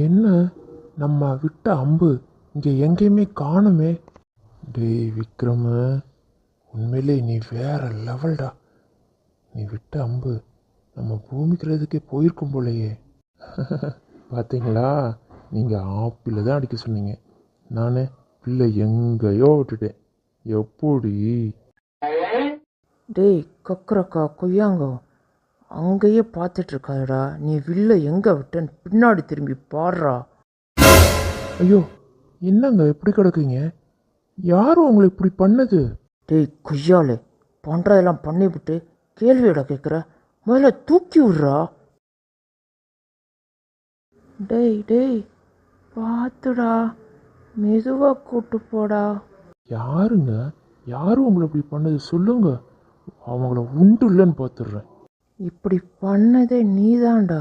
என்ன நம்ம விட்ட அம்பு இங்கே எங்கேயுமே காணுமே. டேய் விக்ரமு, உண்மையிலே நீ வேற லெவல்டா. நீ விட்ட அம்பு நம்ம பூமிக்கிறதுக்கே போயிருக்கும் போலையே. பார்த்தீங்களா, நீங்கள் ஆப்பிள் தான் அடிக்க சொன்னீங்க, நான் பிள்ளை எங்கேயோ விட்டுட்டேன். எப்படி? டேய் கக்கரக்கா கொய்யாங்கோ, அங்கேயே பார்த்துட்டு இருக்காதடா. நீ வில்ல எங்கே விட்டேன்னு பின்னாடி திரும்பி பாடுறா. ஐயோ, என்னங்க எப்படி கிடக்குங்க? யாரும் உங்களை இப்படி பண்ணது? டேய் கொய்யாலே, பண்ணுறதெல்லாம் பண்ணிவிட்டு கேள்வியோட கேட்குற, முதல்ல தூக்கி விட்றா. டேய் டேய், பார்த்துடா, மெதுவாக கூட்டு போடா. யாருங்க? யாரும் உங்களை இப்படி பண்ணது சொல்லுங்க, அவங்கள உண்டு இல்லைன்னு பார்த்துடுறேன். இப்படி பண்ணதே நீதான்டா.